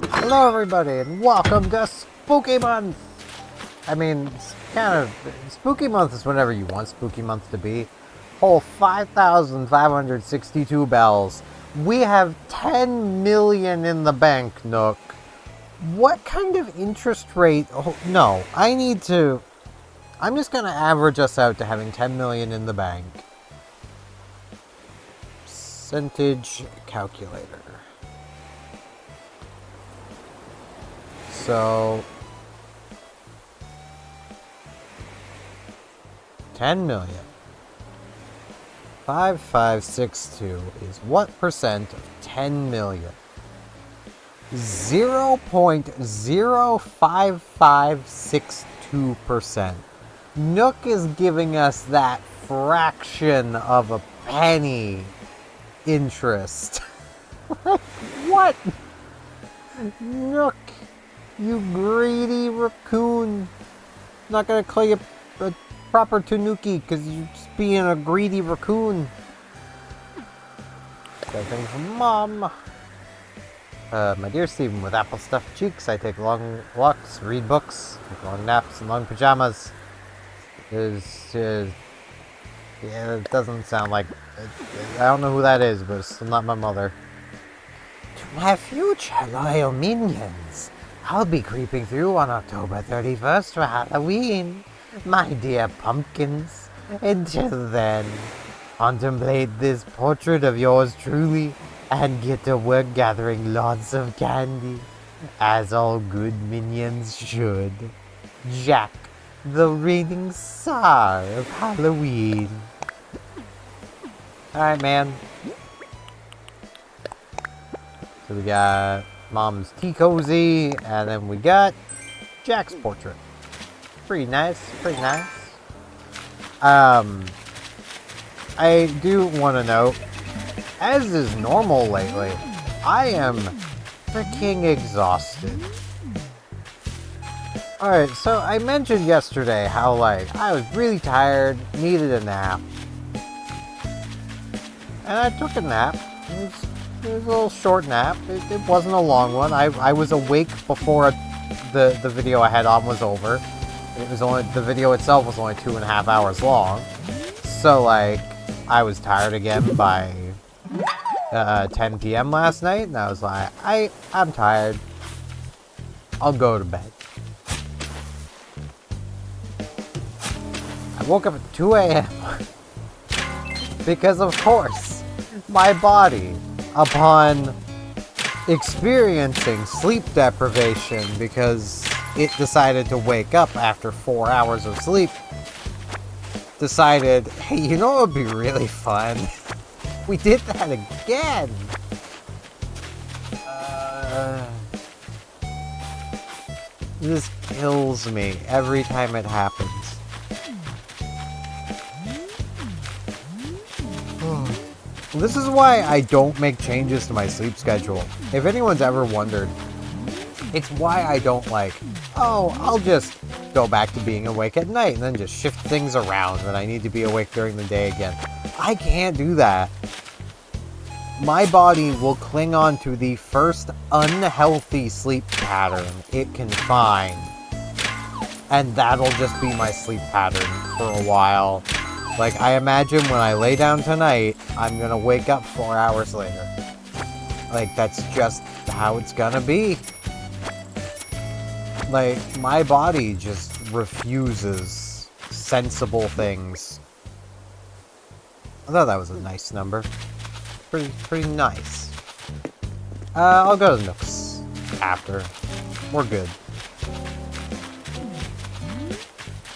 Hello everybody and welcome to Spooky Month! I mean, it's kind of... Spooky Month is whenever you want Spooky Month to be. Whole 5,562 bells. We have 10 million in the bank, Nook. What kind of interest rate... Oh, no, I need to... I'm just gonna average us out to having 10 million in the bank. Percentage calculator. So, 10 million. 5562 is what percent of 10 million? 0.05562%. Nook is giving us that fraction of a penny interest. What? Nook, you greedy raccoon. I'm not gonna call you a proper tanuki because you're just being a greedy raccoon. Got thing from Mom. My dear Stephen, with apple stuffed cheeks, I take long walks, read books, take long naps and long pajamas. Yeah, it doesn't sound like... I don't know who that is, but it's still not my mother. To my future loyal minions, I'll be creeping through on October 31st for Halloween, my dear pumpkins. Until then, contemplate this portrait of yours truly and get to work gathering lots of candy, as all good minions should. Jack, the reigning czar of Halloween. Alright, man. So we got Mom's tea cozy, and then we got Jack's portrait. Pretty nice, pretty nice. I do want to note, as is normal lately, I am freaking exhausted. Alright, so I mentioned yesterday how, like, I was really tired, needed a nap. And I took a nap. It was a little short nap. It wasn't a long one. I was awake before the video I had on was over. It was only... The video itself was only 2.5 hours long. So, like, I was tired again by 10 p.m. last night, and I was like, I'm tired. I'll go to bed. I woke up at 2 a.m. because, of course, my body, upon experiencing sleep deprivation because it decided to wake up after 4 hours of sleep, decided, hey, you know what would be really fun? We did that again! This kills me every time it happens. This is why I don't make changes to my sleep schedule. If anyone's ever wondered, it's why I don't like, oh, I'll just go back to being awake at night and then just shift things around when I need to be awake during the day again. I can't do that. My body will cling on to the first unhealthy sleep pattern it can find. And that'll just be my sleep pattern for a while. Like, I imagine when I lay down tonight, I'm gonna wake up 4 hours later. Like, that's just how it's gonna be. Like, my body just refuses sensible things. I thought that was a nice number. Pretty nice. I'll go to Nooks after. We're good.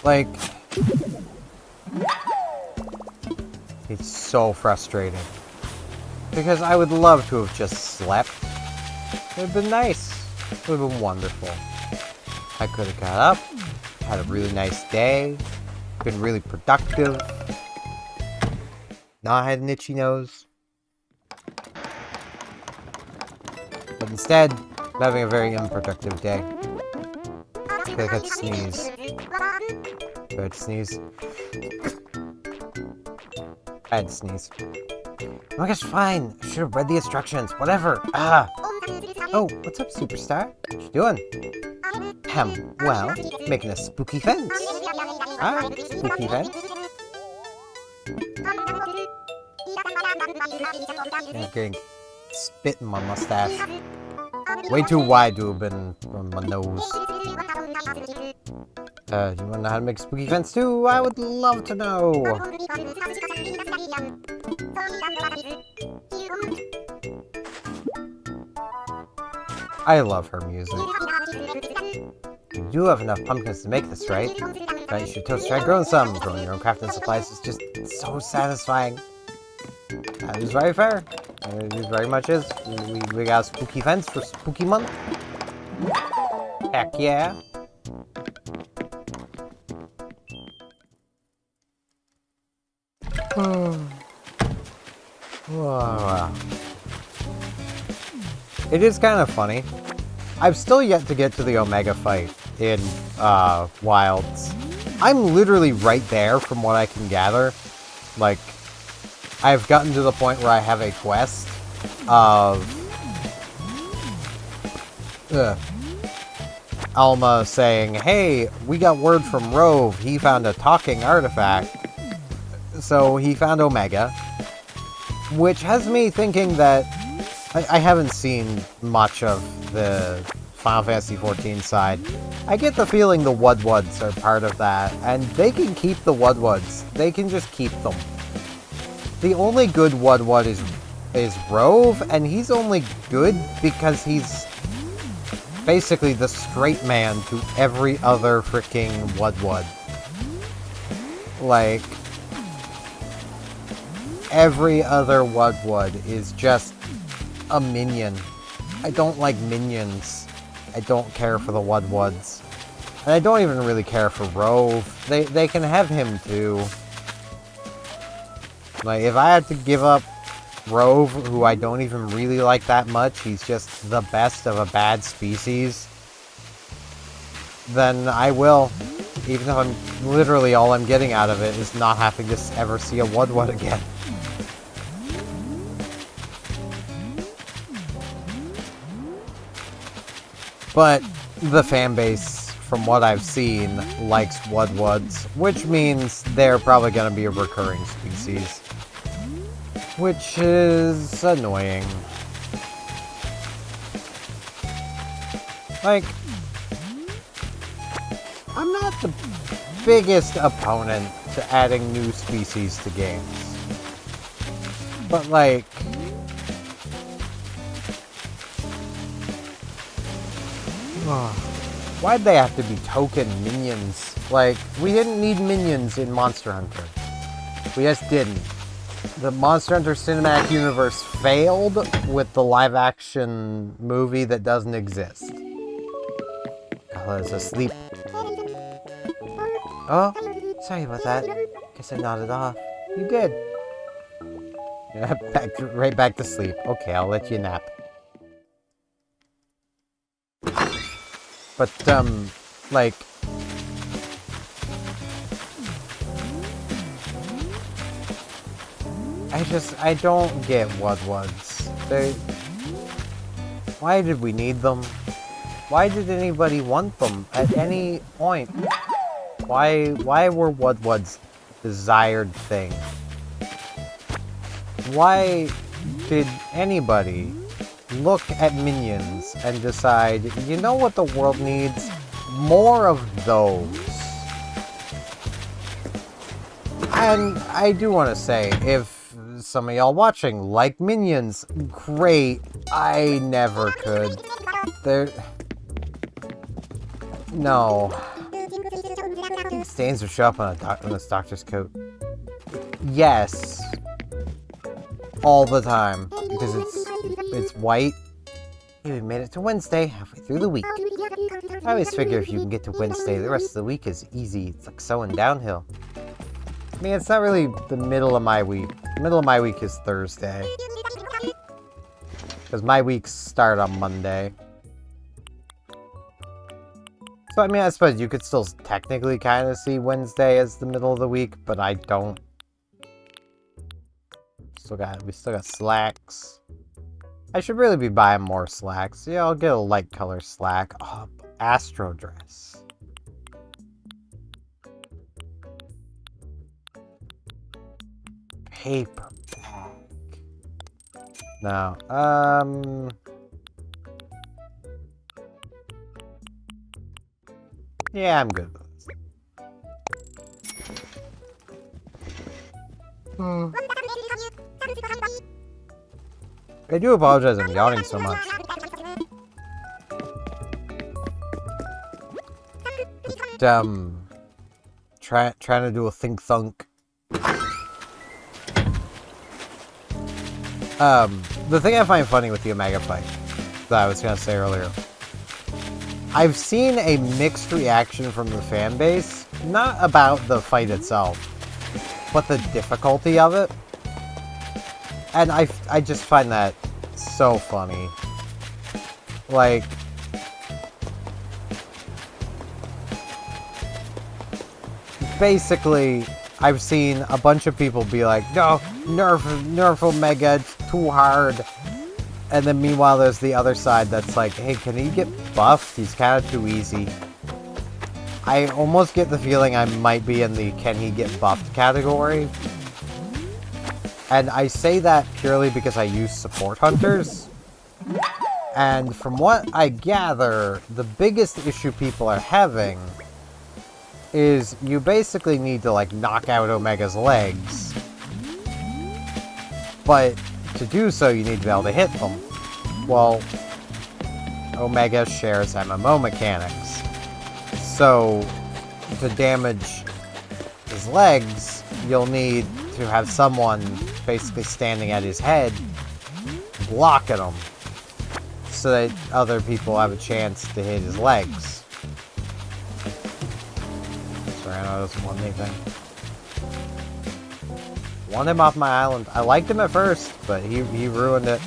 Like, it's so frustrating. Because I would love to have just slept. It would have been nice. It would have been wonderful. I could have got up, had a really nice day, been really productive. Not had an itchy nose. But instead, I'm having a very unproductive day. I feel like I'd sneeze. Do I have to sneeze? I had to sneeze. Oh my gosh, fine. I should have read the instructions. Whatever. Ah. Oh, what's up, superstar? What you doing? Well, making a spooky fence. Ah, spooky fence. I'm getting spit in my mustache. Way too wide to have been on my nose. You want to know how to make a spooky fence too? I would love to know. I love her music. You do have enough pumpkins to make this, right? But you should try growing some. Growing your own crafting supplies is just so satisfying. That is very fair. It very much is. We got a spooky fence for spooky month. Heck yeah. Wow. It is kind of funny. I've still yet to get to the Omega fight in Wilds. I'm literally right there from what I can gather. Like, I've gotten to the point where I have a quest of Alma saying, hey, we got word from Rove. He found a talking artifact. So he found Omega. Which has me thinking that I haven't seen much of the Final Fantasy XIV side. I get the feeling the Wudwuds are part of that, and they can keep the Wudwuds. They can just keep them. The only good Wudwud is Rove, and he's only good because he's basically the straight man to every other freaking Wudwud. Like, every other Wudwud is just a minion. I don't like minions. I don't care for the Wudwuds. And I don't even really care for Rove. They can have him too. Like, if I had to give up Rove, who I don't even really like that much, he's just the best of a bad species, then I will. Even if I'm literally all I'm getting out of it is not having to ever see a Wudwud again. But the fanbase, from what I've seen, likes Wudwuds, which means they're probably going to be a recurring species. Which is annoying. Like, I'm not the biggest opponent to adding new species to games. But like, why'd they have to be token minions? Like, we didn't need minions in Monster Hunter. We just didn't. The Monster Hunter Cinematic Universe failed with the live-action movie that doesn't exist. Ella's asleep. Oh, sorry about that. Guess I nodded off. You did. Yeah, right back to sleep. Okay, I'll let you nap. But, like, I don't get Wudwuds. Why did we need them? Why did anybody want them at any point? Why were Wudwuds desired thing? Why did anybody look at minions and decide, you know what the world needs? More of those. And I do want to say, if some of y'all watching like minions, great. I never could. think stains will show up on this doctor's coat? Yes. All the time. Because it's white. Hey, we made it to Wednesday, halfway through the week. I always figure if you can get to Wednesday, the rest of the week is easy. It's like sewing downhill. I mean, it's not really the middle of my week. The middle of my week is Thursday. Because my weeks start on Monday. So, I mean, I suppose you could still technically kind of see Wednesday as the middle of the week, but I don't. We still got slacks. I should really be buying more slacks. Yeah, I'll get a light color slack. Oh, Astro dress. Paper bag. No. Yeah, I'm good with this. I do apologize I'm yawning so much. But, trying to do a think thunk. The thing I find funny with the Omega fight, that I was gonna say earlier, I've seen a mixed reaction from the fan base, not about the fight itself, but the difficulty of it. And I just find that so funny. Like, basically, I've seen a bunch of people be like, no, nerf Omega, it's too hard. And then meanwhile, there's the other side that's like, hey, can he get buffed? He's kind of too easy. I almost get the feeling I might be in the can he get buffed category. And I say that purely because I use support hunters. And from what I gather, the biggest issue people are having is you basically need to, like, knock out Omega's legs. But to do so, you need to be able to hit them. Well, Omega shares MMO mechanics. So, to damage his legs, you'll need to have someone basically standing at his head, blocking him, so that other people have a chance to hit his legs. Sorry, I know it doesn't want anything. Want him off my island. I liked him at first, but he ruined it.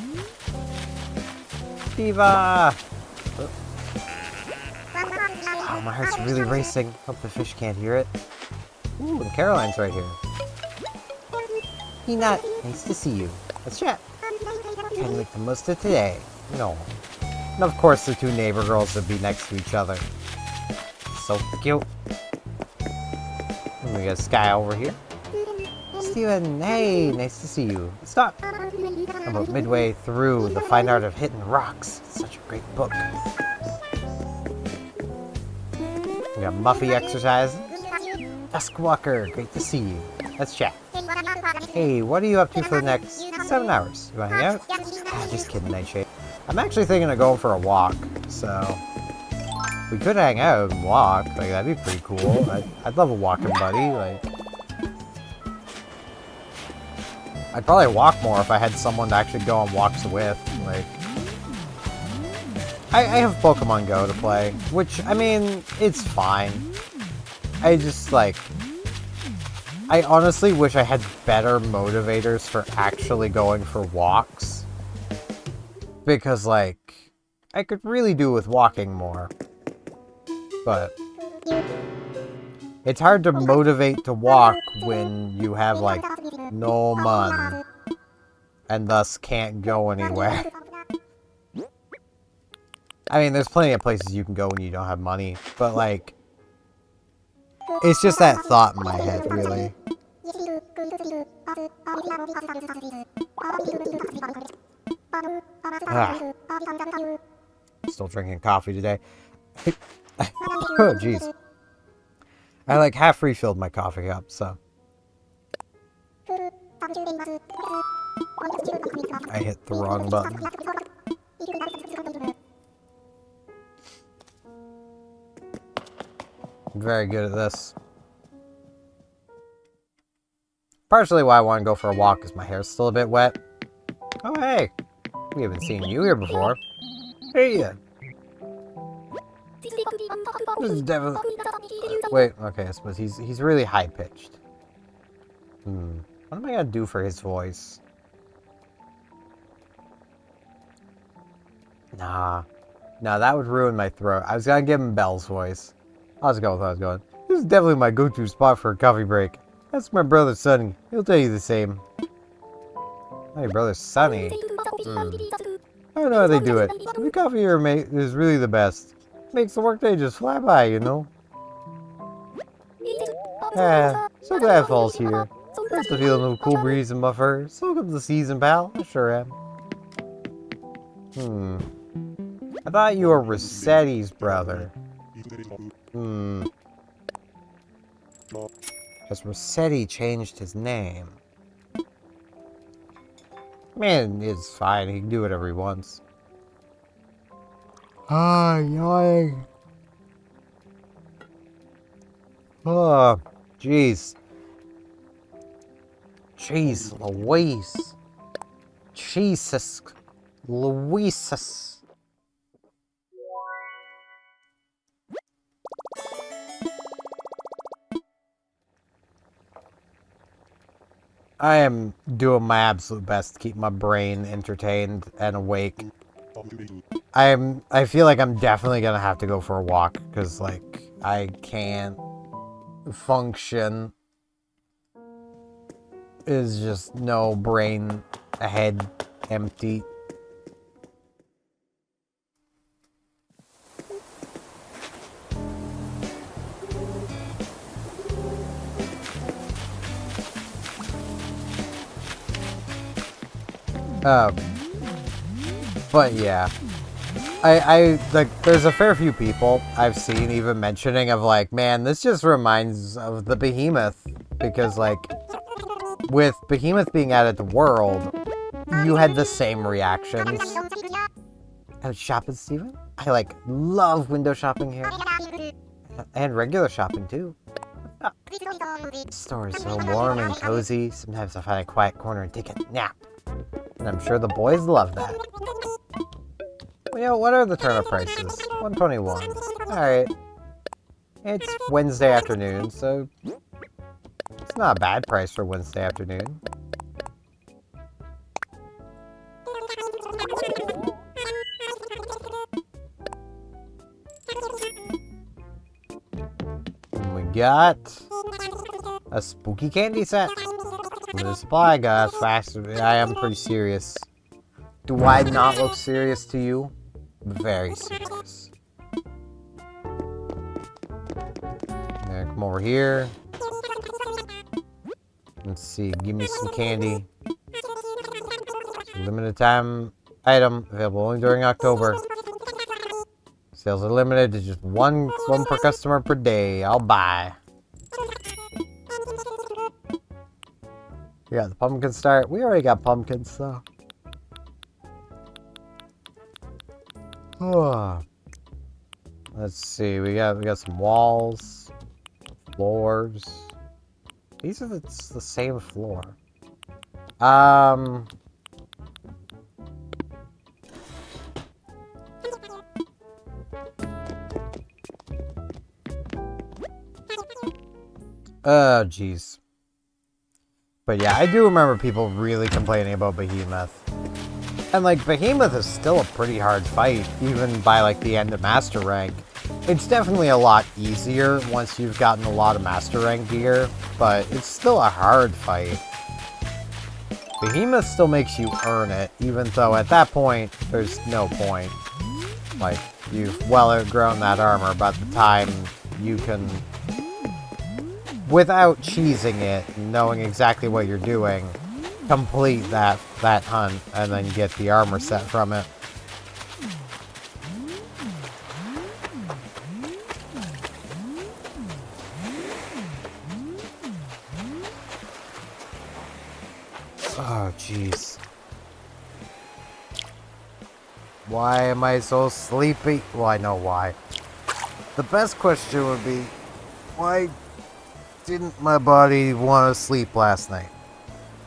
Diva! Oh, my heart's really racing. Hope the fish can't hear it. Ooh, and Caroline's right here. Peanut, nice to see you. Let's chat. Trying to make the most of today. No. And of course the two neighbor girls would be next to each other. So cute. And we got Sky over here. Steven, hey, nice to see you. Stop. I'm about midway through The Fine Art of Hitting Rocks. It's such a great book. We got Muffy exercise. Duskwalker, great to see you. Let's chat. Hey, what are you up to for the next 7 hours? You wanna hang out? Ah, just kidding, Nightshade. I'm actually thinking of going for a walk, so we could hang out and walk. Like, that'd be pretty cool. I'd love a walking buddy. Like, I'd probably walk more if I had someone to actually go on walks with. Like, I have Pokemon Go to play, which, I mean, it's fine. I just, like, I honestly wish I had better motivators for actually going for walks. Because, like, I could really do with walking more. But it's hard to motivate to walk when you have, like, no money. And thus can't go anywhere. I mean, there's plenty of places you can go when you don't have money. But, like, it's just that thought in my head, really. Ah. Still drinking coffee today. Oh, jeez. I, like, half refilled my coffee cup, so. I hit the wrong button. I'm very good at this. Partially why I want to go for a walk is my hair's still a bit wet. Oh, hey. We haven't seen you here before. Hey. This is definitely... Wait, okay, I suppose he's really high-pitched. What am I gonna do for his voice? Nah. No, that would ruin my throat. I was gonna give him Belle's voice. I'll just go with what I was going. This is definitely my go-to spot for a coffee break. That's my brother Sonny. He'll tell you the same. Oh, your brother Sonny? I don't know how they do it. The coffee here is really the best. Makes the workday just fly by, you know? Yeah, so glad fall's here. Nice to feel a little cool breeze in my fur. So comes the season, pal. I sure am. I thought you were Rossetti's brother. Has Rossetti changed his name? Man, it's fine. He can do whatever he wants. Ah, yawning. Oh, jeez. Jeez, Louise. Jesus. Louises. I am doing my absolute best to keep my brain entertained and awake. I feel like I'm definitely gonna have to go for a walk, because, like, I can't function. Is just no brain, head empty. But yeah, I like, there's a fair few people I've seen even mentioning of like, man, this just reminds of the Behemoth, because like, with Behemoth being added to World, you had the same reactions. And shopping, Steven? I like love window shopping here. And regular shopping too. The store is so warm and cozy. Sometimes I find a quiet corner and take a nap. And I'm sure the boys love that. You know, what are the turnip prices? 121. Alright. It's Wednesday afternoon, so it's not a bad price for Wednesday afternoon. And we got a spooky candy set. The supply got as fast as I am pretty serious. Do I not look serious to you? Very serious. Yeah, come over here. Let's see, give me some candy. Limited time item, available only during October. Sales are limited to just one per customer per day. I'll buy. We got the pumpkin start. We already got pumpkins, though. Oh. Let's see. We got some walls, floors. These are the same floor. Oh, jeez. But yeah, I do remember people really complaining about Behemoth. And like, Behemoth is still a pretty hard fight, even by like the end of Master Rank. It's definitely a lot easier once you've gotten a lot of Master Rank gear, but it's still a hard fight. Behemoth still makes you earn it, even though at that point, there's no point. Like, you've well outgrown that armor by the time you can, without cheesing it, knowing exactly what you're doing, complete that hunt and then get the armor set from it. Oh, jeez. Why am I so sleepy? Well, I know why. The best question would be, why didn't my body want to sleep last night?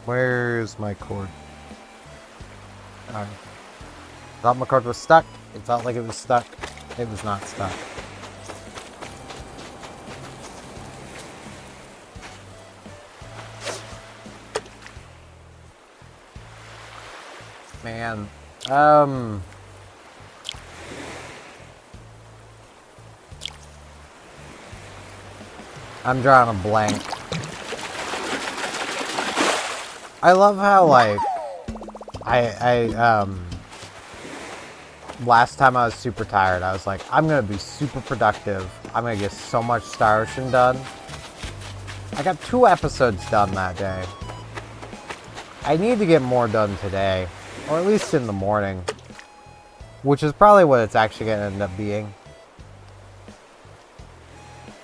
Where's my cord? Alright. Thought my cord was stuck. It felt like it was stuck. It was not stuck. Man. I'm drawing a blank. I love how, like, last time I was super tired, I was like, I'm gonna be super productive. I'm gonna get so much Star Ocean done. I got 2 episodes done that day. I need to get more done today, or at least in the morning, which is probably what it's actually gonna end up being.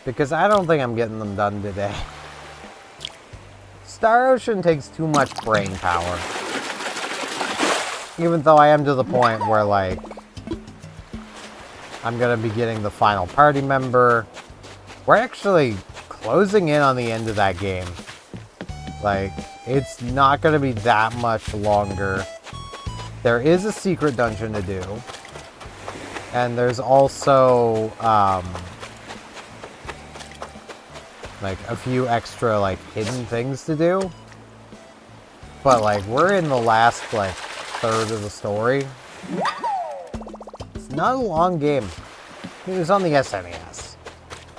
Because I don't think I'm getting them done today. Star Ocean takes too much brain power. Even though I am to the point where, like, I'm gonna be getting the final party member. We're actually closing in on the end of that game. Like, it's not gonna be that much longer. There is a secret dungeon to do. And there's also, like, a few extra, like, hidden things to do. But, like, we're in the last, like, third of the story. It's not a long game. It was on the SNES.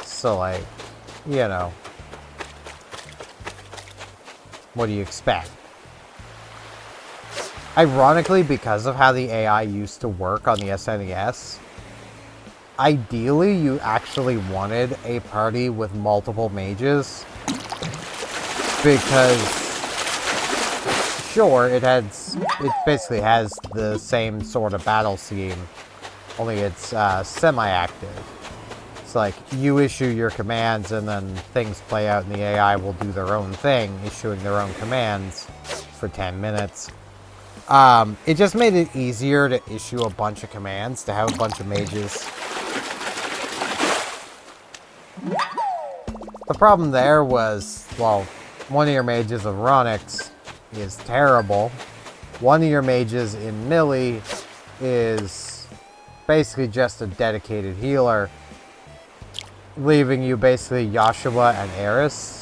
So, like, you know. What do you expect? Ironically, because of how the AI used to work on the SNES, ideally, you actually wanted a party with multiple mages. Because, sure, it basically has the same sort of battle scheme, only it's semi-active. It's like, you issue your commands and then things play out and the AI will do their own thing, issuing their own commands for 10 minutes. It just made it easier to issue a bunch of commands, to have a bunch of mages. The problem there was, well, one of your mages of Ronix is terrible. One of your mages in Millie is basically just a dedicated healer, leaving you basically Joshua and Eris.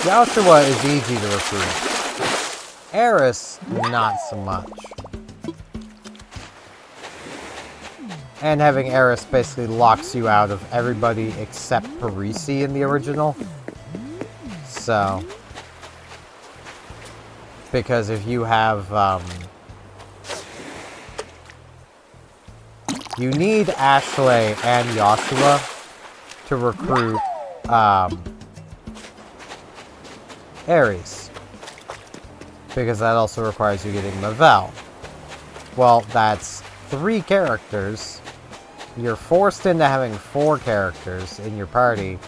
Joshua is easy to recruit. Eris, not so much. And having Eris basically locks you out of everybody except Parisi in the original. So, because if you have, you need Ashley and Joshua to recruit, Ares. Because that also requires you getting Mavel. Well, that's 3 characters. You're forced into having 4 characters in your party.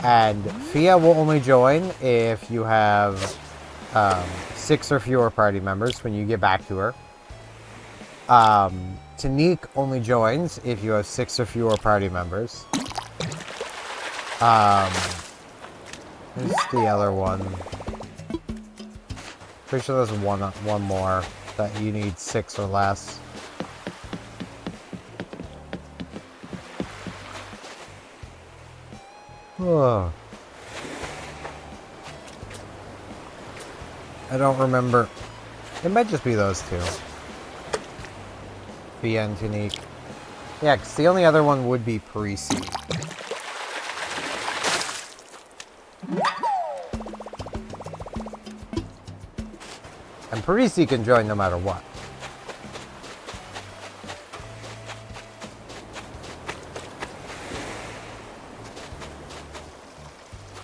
And Fia will only join if you have 6 or fewer party members when you get back to her. Tanique only joins if you have 6 or fewer party members. Who's the other one? Pretty sure there's one more that you need 6 or less. Oh. I don't remember. It might just be those 2. Fia and Tanique. Yeah, because the only other one would be Parisi. And Parisi can join no matter what.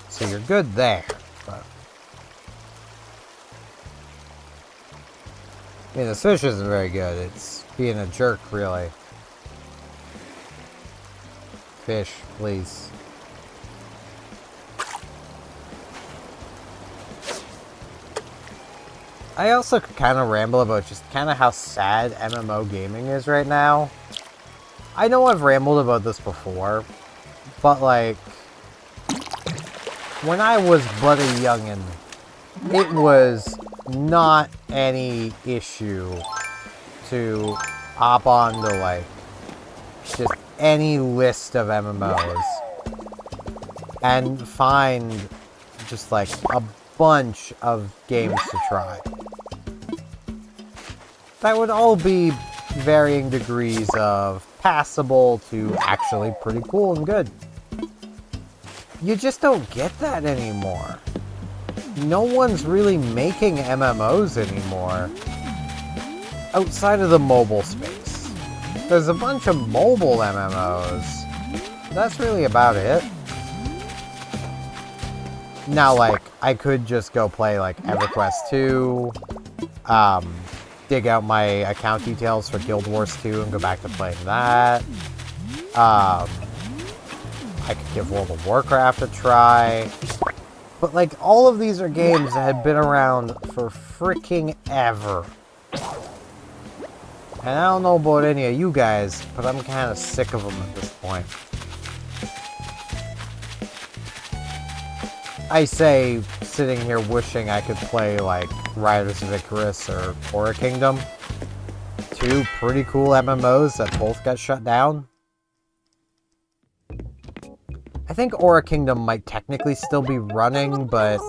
So you're good there, but... I mean, the fish isn't very good. It's being a jerk, really. Fish, please. I also could kind of ramble about just kind of how sad MMO gaming is right now. I know I've rambled about this before, but like, when I was but a youngin', it was not any issue to hop onto, like, just any list of MMOs and find just, like, a bunch of games to try. That would all be varying degrees of passable to actually pretty cool and good. You just don't get that anymore. No one's really making MMOs anymore outside of the mobile space. There's a bunch of mobile MMOs. That's really about it. Now, like, I could just go play, like, EverQuest 2, dig out my account details for Guild Wars 2 and go back to playing that. I could give World of Warcraft a try. But, like, all of these are games that had been around for freaking ever. And I don't know about any of you guys, but I'm kind of sick of them at this point. I say, sitting here wishing I could play, like, Riders of Icarus or Aura Kingdom. Two pretty cool MMOs that both got shut down. I think Aura Kingdom might technically still be running, but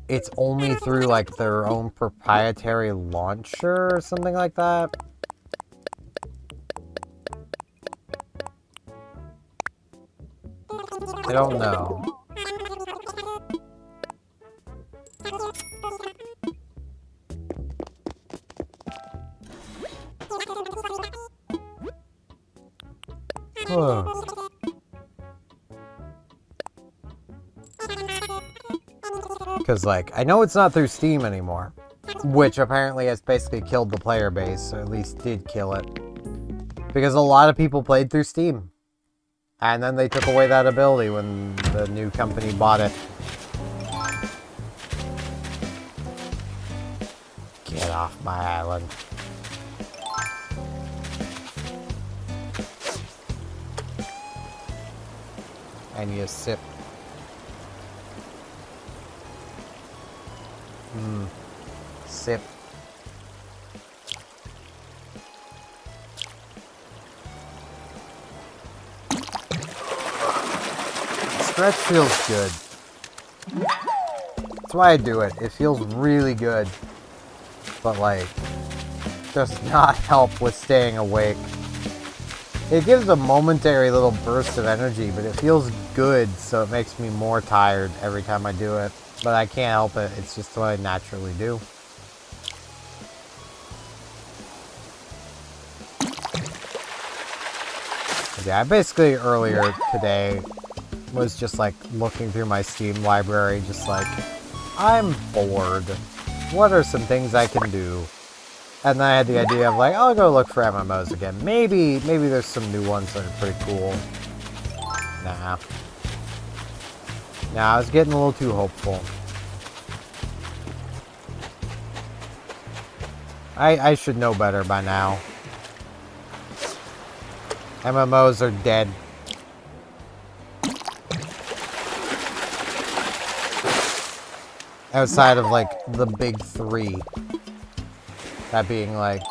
it's only through, like, their own proprietary launcher or something like that. I don't know. Because, like, I know it's not through Steam anymore, which apparently has basically killed the player base, or at least did kill it. Because a lot of people played through Steam. And then they took away that ability when the new company bought it. Get off my island. I need a sip. Sip. Stretch feels good. That's why I do it. It feels really good. But, like, does not help with staying awake. It gives a momentary little burst of energy, but it feels good, so it makes me more tired every time I do it. But I can't help it. It's just what I naturally do. Yeah, I basically earlier today was just like looking through my Steam library, just like, I'm bored. What are some things I can do? And then I had the idea of like, I'll go look for MMOs again. Maybe there's some new ones that are pretty cool. Nah. Nah, I was getting a little too hopeful. I should know better by now. MMOs are dead. Outside of, like, the big three. That being, like,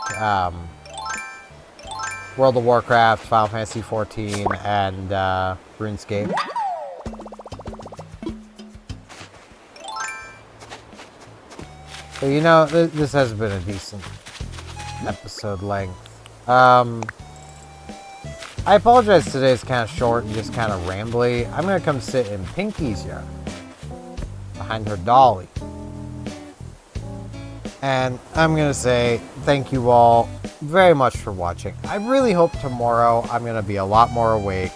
World of Warcraft, Final Fantasy XIV, and, RuneScape. So, you know, this has been a decent episode length. I apologize today's kind of short and just kind of rambly. I'm going to come sit in Pinky's yard. Behind her dolly. And I'm going to say thank you all very much for watching. I really hope tomorrow I'm going to be a lot more awake.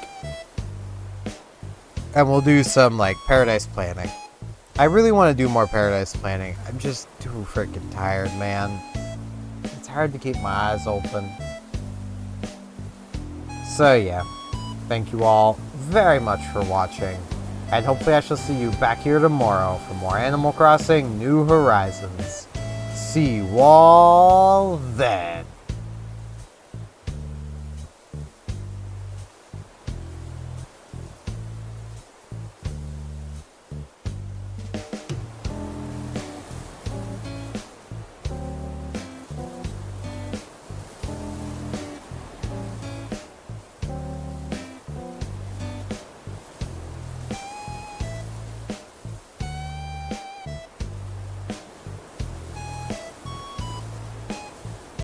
And we'll do some, like, paradise planning. I really want to do more paradise planning. I'm just too freaking tired, man. It's hard to keep my eyes open. So yeah, thank you all very much for watching, and hopefully I shall see you back here tomorrow for more Animal Crossing New Horizons. See you all